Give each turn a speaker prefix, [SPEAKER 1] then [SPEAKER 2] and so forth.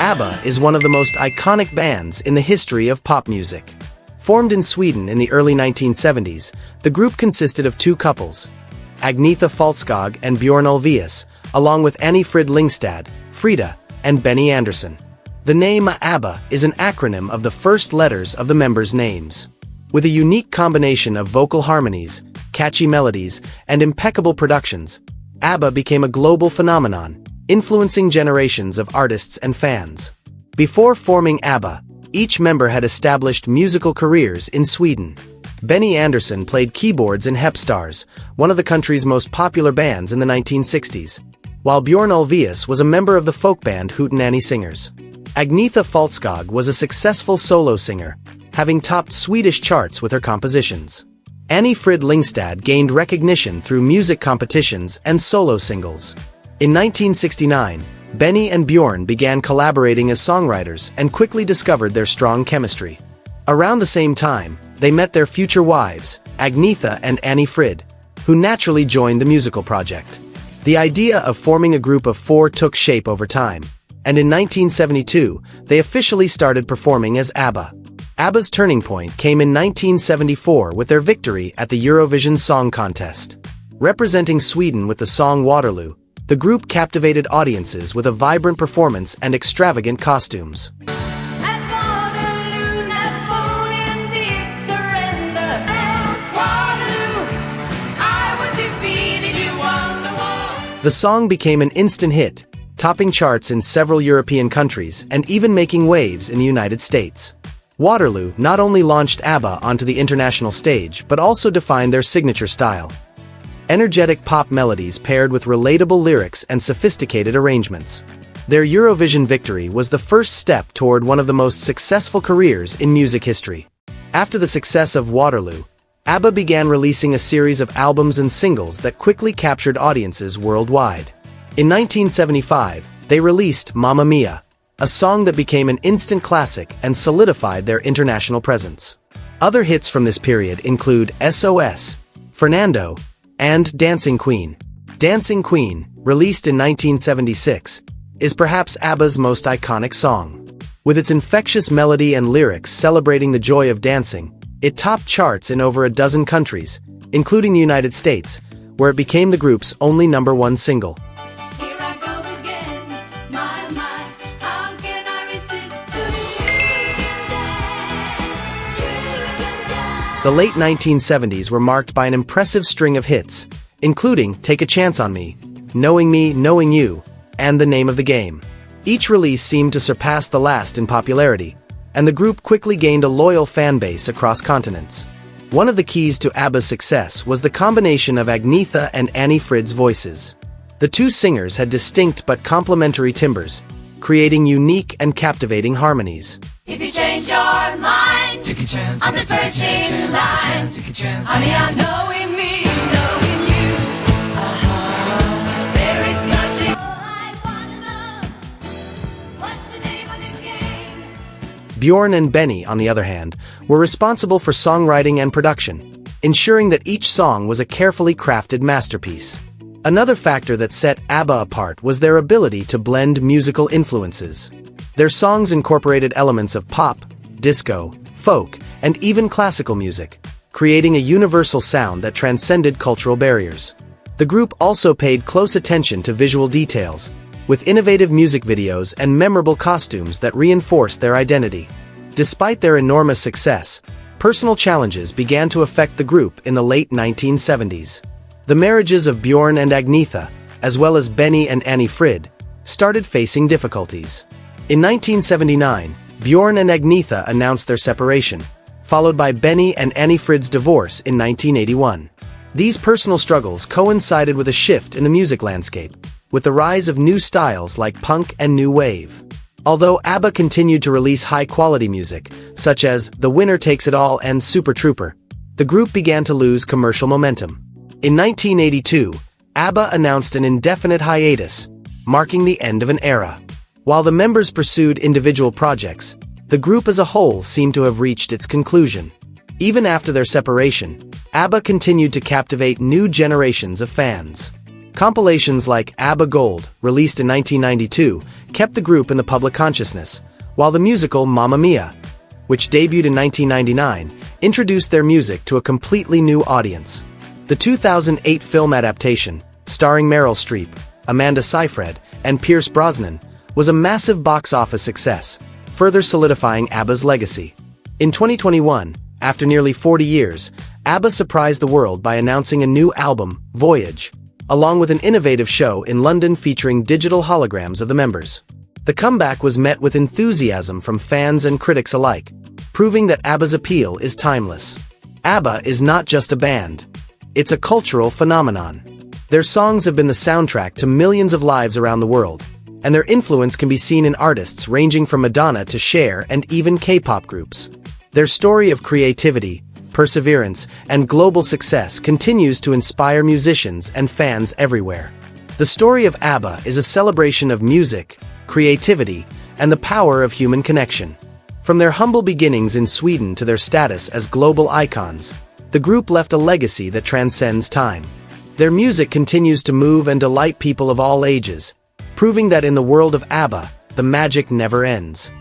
[SPEAKER 1] ABBA is one of the most iconic bands in the history of pop music. Formed in Sweden in the early 1970s, the group consisted of two couples, Agnetha Faltskog and Björn Ulvaeus, along with Annie Frid Lyngstad, Frida, and Benny Andersson. The name ABBA is an acronym of the first letters of the members' names. With a unique combination of vocal harmonies, catchy melodies, and impeccable productions, ABBA became a global phenomenon, influencing generations of artists and fans. Before forming ABBA, each member had established musical careers in Sweden. Benny Andersson played keyboards in Hepstars, one of the country's most popular bands in the 1960s, while Björn Ulvaeus was a member of the folk band Hootenanny Singers. Agnetha Faltskog was a successful solo singer, having topped Swedish charts with her compositions. Annie Frid Lyngstad gained recognition through music competitions and solo singles. In 1969, Benny and Björn began collaborating as songwriters and quickly discovered their strong chemistry. Around the same time, they met their future wives, Agnetha and Annie Frid, who naturally joined the musical project. The idea of forming a group of four took shape over time, and in 1972, they officially started performing as ABBA. ABBA's turning point came in 1974 with their victory at the Eurovision Song Contest. Representing Sweden with the song Waterloo, the group captivated audiences with a vibrant performance and extravagant costumes. The song became an instant hit, topping charts in several European countries and even making waves in the United States. Waterloo not only launched ABBA onto the international stage but also defined their signature style. Energetic pop melodies paired with relatable lyrics and sophisticated arrangements. Their Eurovision victory was the first step toward one of the most successful careers in music history. After the success of Waterloo, ABBA began releasing a series of albums and singles that quickly captured audiences worldwide. In 1975, they released Mamma Mia, a song that became an instant classic and solidified their international presence. Other hits from this period include SOS, Fernando, and Dancing Queen. Dancing Queen, released in 1976, is perhaps ABBA's most iconic song. With its infectious melody and lyrics celebrating the joy of dancing, it topped charts in over a dozen countries, including the United States, where it became the group's only #1 single. The late 1970s were marked by an impressive string of hits, including Take a Chance on Me, Knowing You, and The Name of the Game. Each release seemed to surpass the last in popularity, and the group quickly gained a loyal fan base across continents. One of the keys to ABBA's success was the combination of Agnetha and Annie Frid's voices. The two singers had distinct but complementary timbres, creating unique and captivating harmonies.
[SPEAKER 2] If you change your mind,
[SPEAKER 3] take a chance,
[SPEAKER 2] I'm the first in line. Honey, I'm knowing me, knowing you. There is nothing I wanna know. What's the name of the game?
[SPEAKER 1] Björn and Benny, on the other hand, were responsible for songwriting and production, ensuring that each song was a carefully crafted masterpiece. Another factor that set ABBA apart was their ability to blend musical influences. Their songs incorporated elements of pop, disco, folk, and even classical music, creating a universal sound that transcended cultural barriers. The group also paid close attention to visual details, with innovative music videos and memorable costumes that reinforced their identity. Despite their enormous success, personal challenges began to affect the group in the late 1970s. The marriages of Björn and Agnetha, as well as Benny and Annie Frid, started facing difficulties. In 1979, Björn and Agnetha announced their separation, followed by Benny and Annie Frid's divorce in 1981. These personal struggles coincided with a shift in the music landscape, with the rise of new styles like punk and new wave. Although ABBA continued to release high-quality music, such as The Winner Takes It All and Super Trooper, the group began to lose commercial momentum. In 1982, ABBA announced an indefinite hiatus, marking the end of an era. While the members pursued individual projects, the group as a whole seemed to have reached its conclusion. Even after their separation, ABBA continued to captivate new generations of fans. Compilations like ABBA Gold, released in 1992, kept the group in the public consciousness, while the musical Mamma Mia, which debuted in 1999, introduced their music to a completely new audience. The 2008 film adaptation, starring Meryl Streep, Amanda Seyfried, and Pierce Brosnan, was a massive box office success, further solidifying ABBA's legacy. In 2021, after nearly 40 years, ABBA surprised the world by announcing a new album, Voyage, along with an innovative show in London featuring digital holograms of the members. The comeback was met with enthusiasm from fans and critics alike, proving that ABBA's appeal is timeless. ABBA is not just a band. It's a cultural phenomenon. Their songs have been the soundtrack to millions of lives around the world, and their influence can be seen in artists ranging from Madonna to Cher and even K-pop groups. Their story of creativity, perseverance, and global success continues to inspire musicians and fans everywhere. The story of ABBA is a celebration of music, creativity, and the power of human connection. From their humble beginnings in Sweden to their status as global icons, the group left a legacy that transcends time. Their music continues to move and delight people of all ages, proving that in the world of ABBA, the magic never ends.